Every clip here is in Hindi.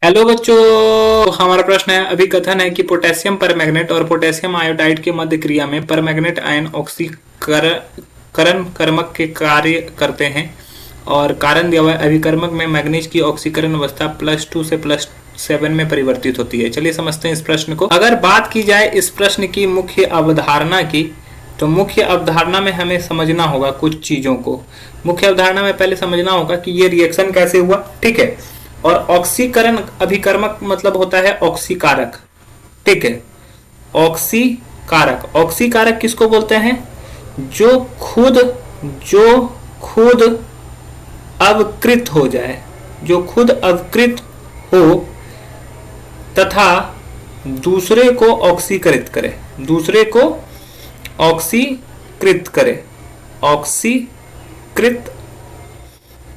हेलो बच्चों, हमारा प्रश्न है अभिकथन है कि पोटेशियम परमैंगनेट और पोटेशियम आयोडाइड के मध्य क्रिया में परमैंगनेट आयन ऑक्सीकरण कर्मक के कार्य करते हैं और कारण दिया हुआ है अभिकर्मक में मैग्नीज की ऑक्सीकरण अवस्था +2 से +7 में परिवर्तित होती है। चलिए समझते हैं इस प्रश्न को। अगर बात की जाए इस प्रश्न की मुख्य अवधारणा की, तो मुख्य अवधारणा में हमें समझना होगा कुछ चीजों को। मुख्य अवधारणा में पहले समझना होगा कि ये रिएक्शन कैसे हुआ, ठीक है। और ऑक्सीकरण अभिकर्मक मतलब होता है ऑक्सीकारक, ठीक है। ऑक्सीकारक, ऑक्सीकारक किसको बोलते हैं? जो खुद अवकृत हो जाए, जो खुद अवकृत हो तथा दूसरे को ऑक्सीकृत करे, दूसरे को ऑक्सीकृत करे, ऑक्सीकृत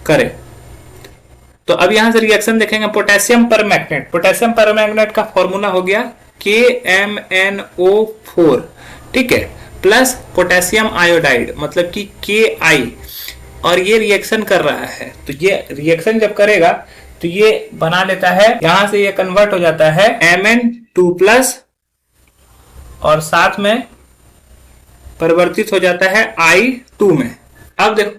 करे। तो अब यहां से रिएक्शन देखेंगे। पोटेशियम परमैंगनेट, पोटेशियम परमैंगनेट का फॉर्मूला हो गया KMnO4, ठीक है, प्लस पोटेशियम आयोडाइड मतलब कि Ki, और ये रिएक्शन कर रहा है। तो ये रिएक्शन जब करेगा तो ये बना लेता है, यहां से ये कन्वर्ट हो जाता है Mn2+ और साथ में परिवर्तित हो जाता है I2 में। अब देखो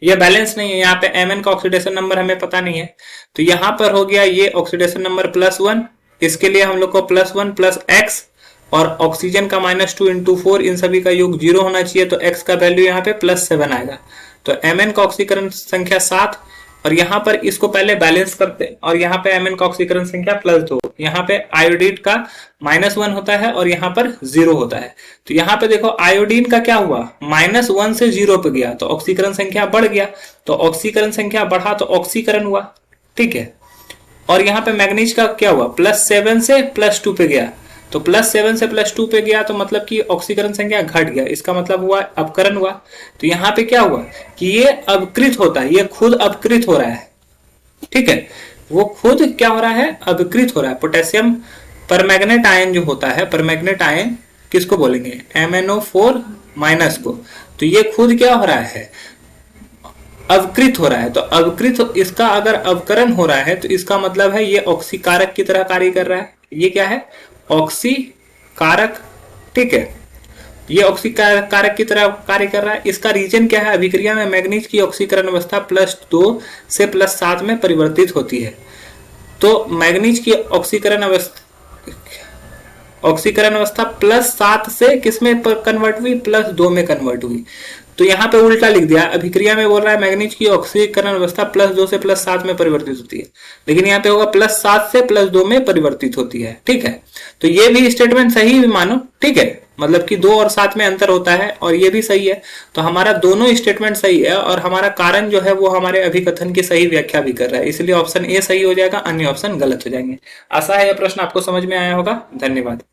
ये बैलेंस नहीं है, यहाँ पे Mn का ऑक्सीडेशन नंबर हमें पता नहीं है, तो यहां पर हो गया ये ऑक्सीडेशन नंबर +1। इसके लिए हम लोग को +1 + x और ऑक्सीजन का -2 × 4, इन सभी का योग 0 होना चाहिए, तो x का वैल्यू यहाँ पे +7 आएगा। तो Mn का ऑक्सीकरण संख्या 7 और यहाँ पर इसको पहले बैलेंस करते हैं, और यहाँ पे Mn का ऑक्सीकरण संख्या +2, यहाँ पे आयोडीन का -1 होता है और यहाँ पर 0 होता है। तो यहाँ पे देखो आयोडीन का क्या हुआ, -1 से 0 पे गया तो ऑक्सीकरण संख्या बढ़ गया, तो ऑक्सीकरण संख्या बढ़ा तो ऑक्सीकरण हुआ, ठीक है। और यहाँ पे मैग्नीज का क्या हुआ, +7 से +2 पे गया, तो +7 से +2 पे गया तो मतलब कि ऑक्सीकरण संख्या घट गया, इसका मतलब हुआ अपकरण हुआ। तो यहाँ पे क्या हुआ कि ये अवकृत होता है, ये खुद अवकृत हो रहा है, ठीक है, वो खुद क्या हो रहा है, अवकृत हो रहा है। पोटेशियम परमैंगनेट आयन जो होता है, परमैंगनेट आयन किसको बोलेंगे, MnO4- को, तो ये खुद क्या हो रहा है, अवकृत हो रहा है। तो अवकृत, इसका अगर अवकरण हो रहा है तो इसका मतलब है ये ऑक्सीकारक की तरह कार्य कर रहा है। ये क्या है, ऑक्सीकारक, ठीक है, ये ऑक्सीकारक की तरह कार्य कर रहा है। इसका रीजन क्या है, अभिक्रिया में मैग्नीज की ऑक्सीकरण अवस्था +2 से +7 में परिवर्तित होती है। तो मैग्नीज की ऑक्सीकरण अवस्था +7 से किस में कन्वर्ट हुई, +2 में कन्वर्ट हुई। तो यहाँ पे उल्टा लिख दिया, अभिक्रिया में बोल रहा है मैग्नीज की ऑक्सीकरण अवस्था +2 से +7 में परिवर्तित होती है, लेकिन यहाँ पे होगा +7 से +2 में परिवर्तित होती है, ठीक है। तो ये भी स्टेटमेंट सही भी मानो, ठीक है, मतलब कि 2 और 7 में अंतर होता है, और ये भी सही है। तो हमारा दोनों स्टेटमेंट सही है और हमारा कारण जो है वो हमारे अभिकथन की सही व्याख्या भी कर रहा है, इसलिए ऑप्शन ए सही हो जाएगा, अन्य ऑप्शन गलत हो जाएंगे। आशा है यह प्रश्न आपको समझ में आया होगा। धन्यवाद।